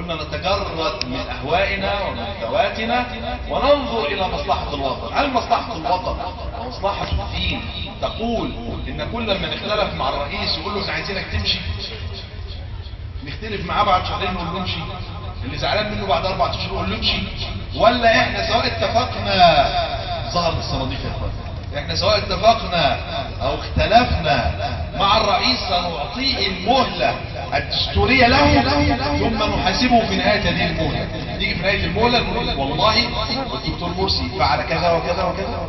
كنا نتجرد من أهوائنا ومن ذواتنا وننظر إلى مصلحة الوطن. هل مصلحة الوطن ومصلحة الدين تقول إن كل من اختلف مع الرئيس يقول له إحنا عايزينك تمشي، نختلف معاه بعد شهرين نقول له امشي، اللي زعلان منه بعد 4 أشهر نقول له امشي؟ ولا إحنا سواء اتفقنا، ظهر الصناديق يا إخوان، إحنا سواء اتفقنا أو اختلفنا مع الرئيس سنعطيه المهلة الدستورية له ثم نحاسبه في نهاية هذه المهلة. نيجي في نهاية المهلة نقول والله الدكتور مرسي فعل كذا وكذا وكذا،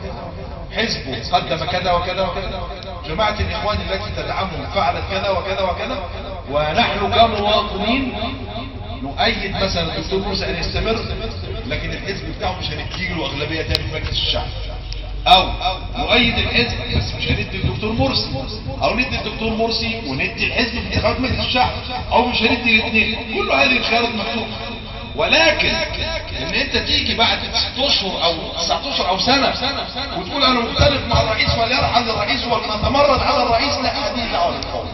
حزبه قدم كذا وكذا وكذا، جماعة الإخوان التي تدعمهم فعلت كذا وكذا وكذا، ونحن كمواطنين نؤيد مثلا الدكتور مرسي أن يستمر، لكن الحزب بتاعه مش هنديله أغلبية تاني في مجلس الشعب، او نؤيد الحزب بس مش هندي الدكتور مرسي، او ندي الدكتور مرسي وندي الحزب في انتخابات مجلس الشعب، او مش هندي الاثنين. كل هذه الخيارات مفتوحه، ولكن ان انت تيجي بعد 6 اشهر او 19 او سنه وتقول انا مختلف مع الرئيس فليرحل الرئيس ولنتمرد على الرئيس، لا، هذه دعوه للقوم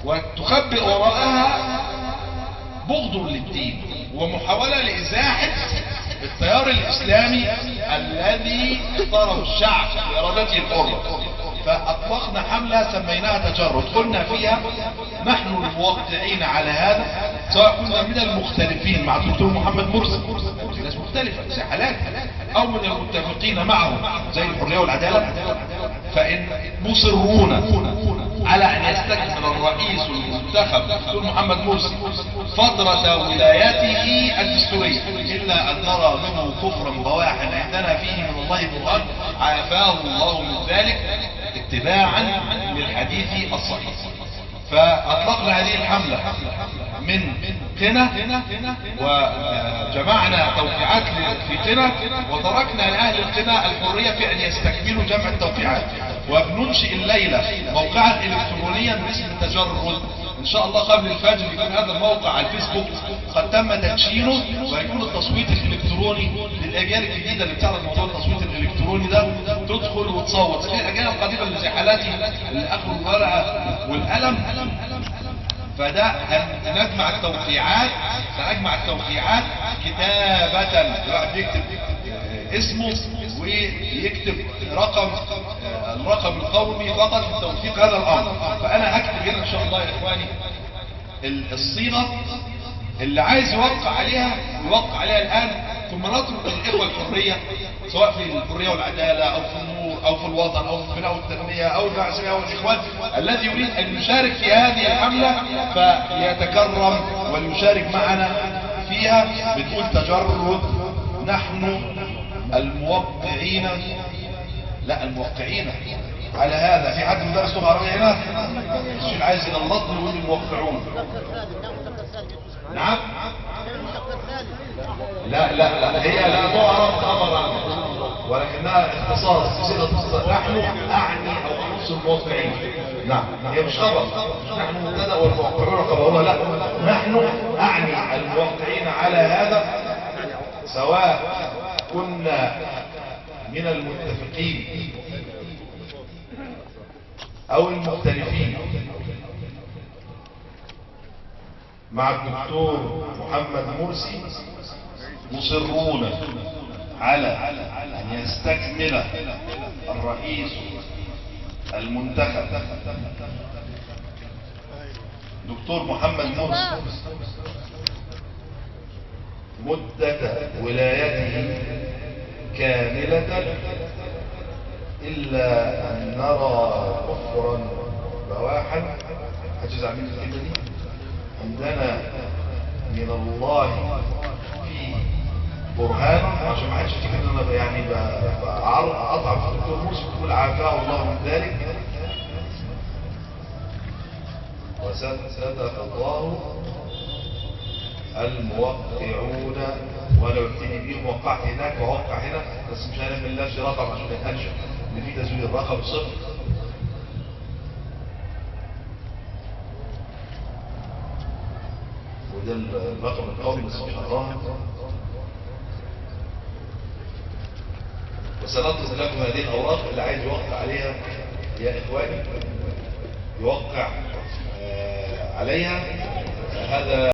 وتخبئ وراءها بغض للدين ومحاوله لازاحه التيار الإسلامي الذي اختاره الشعب بإرادته الحرة. فأطلقنا حملة سميناها تجرد، قلنا فيها نحن الموقعين على هذا، سواء كنا من المختلفين مع الدكتور محمد مرسي، في ناس مختلفة زي حالات، أو من المتفقين معه زي الحرية والعدالة، فإن مصرون على أن يستكمل الرئيس المنتخب الدكتور محمد مرسي فترة ولايته الدستورية، إلا أن نرى منه كفرا بواحا عندنا فيه من الله برهان عافاه الله من ذلك اتباعا للحديث الصحيح. فأطلقنا هذه الحملة من قنا وجمعنا توقيعات في قنا، وتركنا لأهل القنا الحرية في أن يستكملوا جمع التوقيعات، وبننشئ الليلة موقعا إلكترونيا باسم التجرد. ان شاء الله قبل الفجر يكون هذا الموقع على الفيسبوك قد تم تدشينه، ويكون التصويت الالكتروني للاجيال الجديده اللي بتعرض موضوع التصويت الالكتروني ده، تدخل وتصوت زي الاجيال القديمه اللي زي حالاتي اللي اخذوا الورقه والقلم. فده نجمع التوقيعات، سنجمع التوقيعات كتابه، الواحد يكتب اسمه ويكتب الرقم القومي فقط لتوثيق هذا الامر. فانا هكتب هنا ان شاء الله يا اخواني الصيغه اللي عايز يوقع عليها يوقع عليها الان، ثم نترك الاخوه الحريه سواء في الحريه والعداله او في النور او في الوطن او في البناء والتنميه او البعثيه او الاخوان الذي يريد ان يشارك في هذه الحمله فيتكرم ويشارك معنا فيها. بتقول تجرد نحن الموقعين، لا الموقعين على هذا. في حد مدرس لغه عربيه هنا؟ الشيخ عايز يغلط له ويقول الموقعون. نعم؟ لا هي لا تعرف خبر عنها ولكنها اختصاص صيغه نحن اعني او اخص الموقعين. نعم، هي مش خبر، نحن مبتدا والموقعون خبرها، لا، نحن اعني الموقعين على هذا، سواء كنا من المتفقين او المختلفين مع الدكتور محمد مرسي، مصرون على ان يستكمل الرئيس المنتخب دكتور محمد مرسي مدة ولايته كاملة، إلا أن نرى كفرا بواحا. هتجزع مني الكلمة دي؟ عندنا من الله في برهان، عشان ما حدش يفتكر ان انا يعني اضعف في الدكتور مرسي، تقول عافاه الله من ذلك. وصدق الله الموقعون، ولو ابتدي بيهم وقعت هناك ووقع هنا، بس مش هنعمل لنفسي رقم عشان ما يتقالش ان في تزويد الرقم 0. وده الرقم القومي بس مش هنراها. وسنطلب لكم هذه الاوراق، اللي عايز يوقع عليها يا اخواني يوقع عليها. هذا